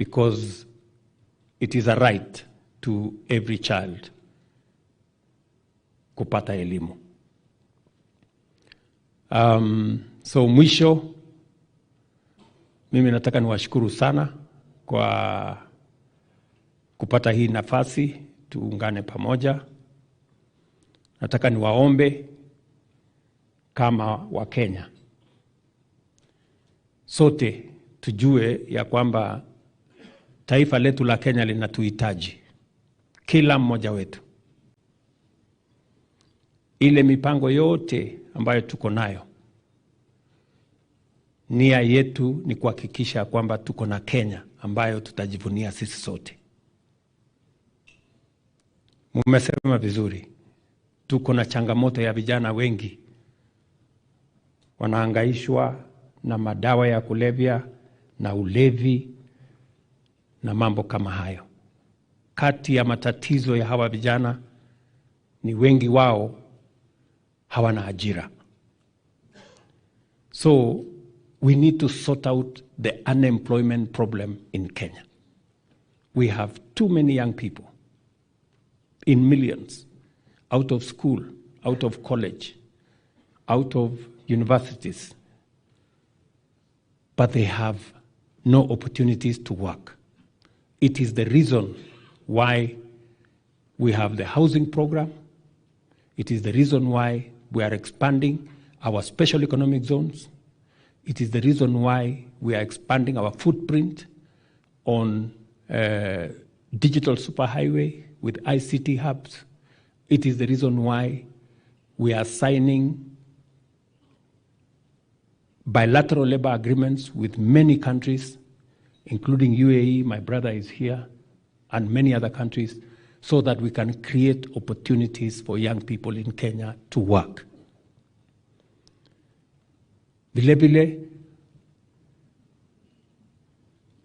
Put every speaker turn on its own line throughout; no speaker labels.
because it is a right to every child kupata elimu. So mwisho, mimi nataka niwashukuru sana kwa kupata hii nafasi tuungane pamoja. Nataka niwaombe kama Wakenya sote tujue ya kwamba taifa letu la Kenya linatuhitaji, kila mmoja wetu. Ile mipango yote ambayo tuko nayo, nia yetu ni kuhakikisha kwamba tuko na Kenya ambayo tutajivunia sisi sote. Mumesema vizuri, tuko na changamoto ya vijana wengi wanahangaishwa na madawa ya kulevya na ulevi na mambo kama hayo. Kati ya matatizo ya hawa vijana ni wengi wao hawana ajira. So we need to sort out the unemployment problem in Kenya. We have too many young people in millions out of school, out of college, out of universities, but they have no opportunities to work. It is the reason why we have the housing program. It is the reason why we are expanding our special economic zones. It is the reason why we are expanding our footprint on digital superhighway with ICT hubs. It is the reason why we are signing bilateral labor agreements with many countries, including UAE, my brother is here, and many other countries, so that we can create opportunities for young people in Kenya to work. Vilevile,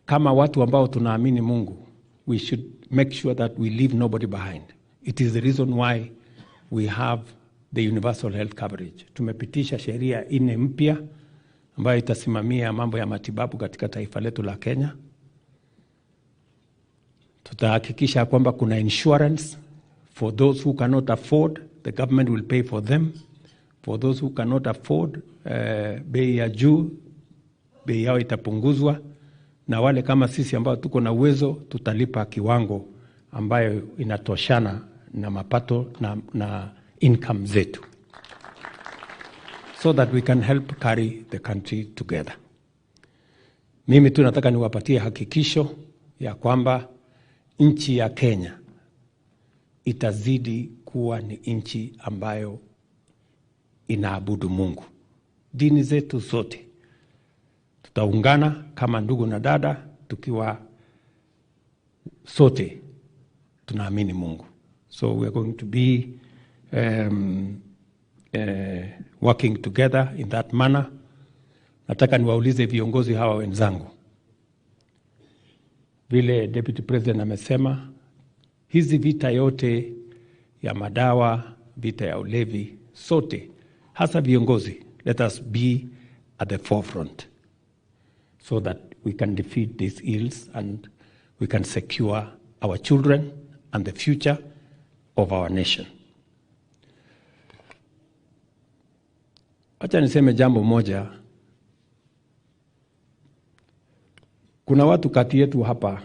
kama watu ambao tunaamini Mungu, we should make sure that we leave nobody behind. It is the reason why we have the universal health coverage. Tumepitisha sheria 4 mpya ambayo itasimamia mambo ya matibabu katika taifa letu la Kenya. Tutahakikisha kwamba kuna insurance for those who cannot afford, the government will pay for them. For those who cannot afford, bei ya juu, bei yao itapunguzwa, na wale kama sisi ambao tuko na uwezo tutalipa kiwango ambayo inatoshana na mapato na income zetu, so that we can help carry the country together. Mimi tu nataka niwapatie hakikisho ya kwamba nchi ya Kenya itazidi kuwa ni nchi ambayo inaabudu Mungu. Dini zetu zote tutaungana kama ndugu na dada, tukiwa sote tunaamini Mungu. So we are going to be working together in that manner. Nataka niwaulize viongozi hawa wenzangu, vile Deputy President amesema, hizi vita yote ya madawa, vita ya ulevi, sote, hasa viongozi, let us be at the forefront so that we can defeat these ills and we can secure our children and the future of our nation. Acha niseme jambo moja. Kuna watu kati yetu hapa,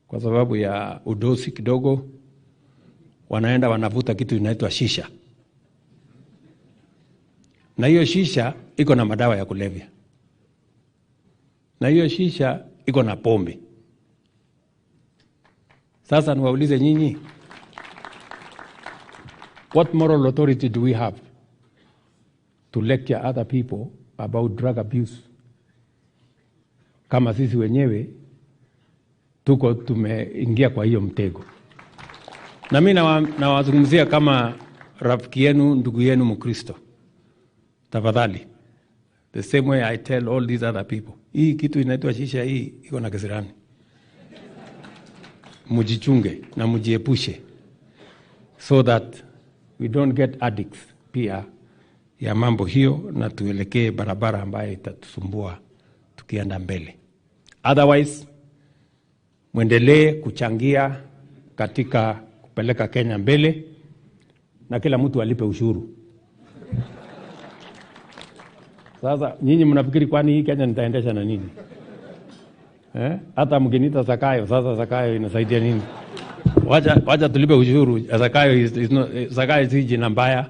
kwa sababu ya udosi kidogo, wanaenda wanavuta kitu inaitwa shisha. Na hiyo shisha iko na madawa ya kulevya. Na hiyo shisha iko na pombe. Sasa niwaulize nyinyi, what moral authority do we have to lecture other people about drug abuse, kama sisi wenyewe tuko tumeingia kwa hiyo mtego? Na mimi nawazungumzia kama rafiki yenu, ndugu yenu Mkristo. Tafadhali, the same way I tell all these other people, hii kitu inaitwa shisha, hii iko na kisirani. Mujichunge na mujiepushe, so that we don't get addicts pia ya mambo hiyo, na tuelekee barabara ambayo itatusumbua tukienda mbele. Otherwise, muendelee kuchangia katika kupeleka Kenya mbele na kila mtu alipe ushuru. Sasa nyinyi mnafikiri kwani hii Kenya nitaendesha na nini? Hata mgeniita Zakayo, sasa Zakayo inasaidia nini? Wacha tulipe ushuru. Zakayo si jina mbaya.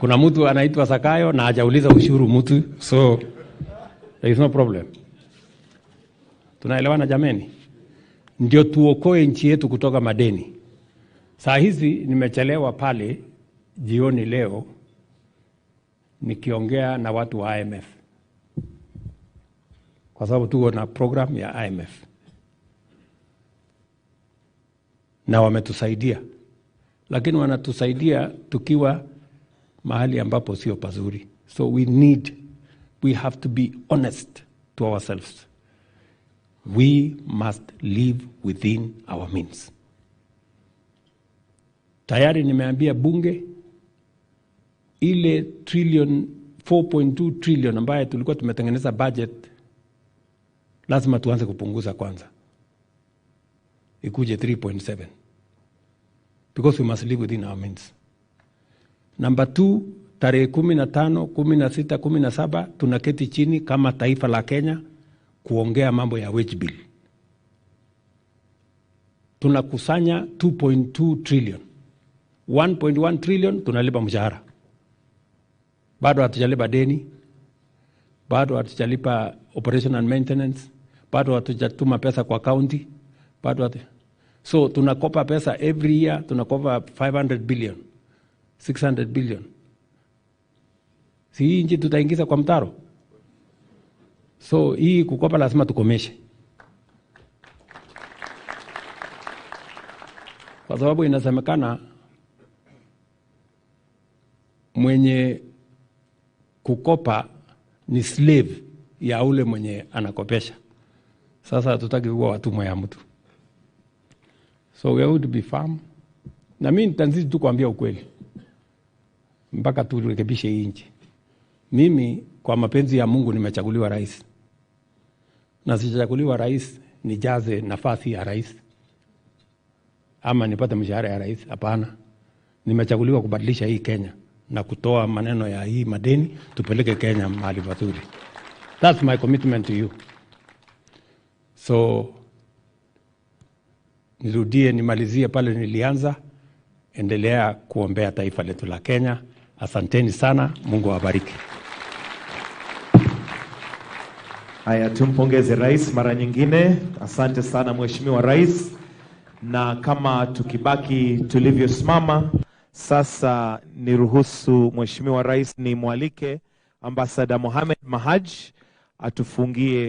Kuna mtu anaitwa Zakayo na hajauliza ushuru mtu, so there is no problem. Tunaelewana jameni? Ndio tuokoe nchi yetu kutoka madeni. Saa hizi nimechelewa pale jioni leo nikiongea na watu wa IMF, kwa sababu tuko na program ya IMF na wametusaidia, lakini wanatusaidia tukiwa mahali ambapo sio pazuri. So we have to be honest to ourselves. We must live within our means. Tayari nimeambia bunge ile 4.2 trillion ambaye tulikuwa tumetengeneza budget lazima tuanze kupunguza kwanza, ikuje 3.7, because we must live within our means. Number 2, tarehe 15, 16, 17 tunaketi chini kama taifa la Kenya kuongea mambo ya wage bill. Tunakusanya 2.2 trillion. 1.1 trillion tunalipa mshahara. Bado hatujalipa deni. Bado hatujalipa operation and maintenance. Bado hatujatuma pesa kwa county. So tunakopa pesa every year, tunakopa 500 billion, 600 billion. Si hii nchi tutaingiza kwa mtaro? So hii kukopa lazima tukomeshe. Kwa sababu inasemekana mwenye kukopa ni slave ya ule mwenye anakopesha. Sasa tutaki kuwa watumwa ya mtu. So we have to be firm. Na mimi nitanzidi tu kuambia ukweli mpaka turekebishe hii nchi. Mimi kwa mapenzi ya Mungu nimechaguliwa rais. Na sichaguliwa rais nijaze nafasi ya rais ama nipate mshahara ya rais. Hapana. Nimechaguliwa kubadilisha hii Kenya na kutoa maneno ya hii madeni tupeleke Kenya mahali pazuri. That's my commitment to you. So nirudie nimalizie pale nilianza. Endelea kuombea taifa letu la Kenya. Asanteni sana. Mungu awabariki.
Haya, tumpongeze rais mara nyingine. Asante sana Mheshimiwa Rais. Na kama tukibaki tulivyosimama, sasa niruhusu Mheshimiwa Rais ni mwalike Ambassador Mohamed Mahaj atufungie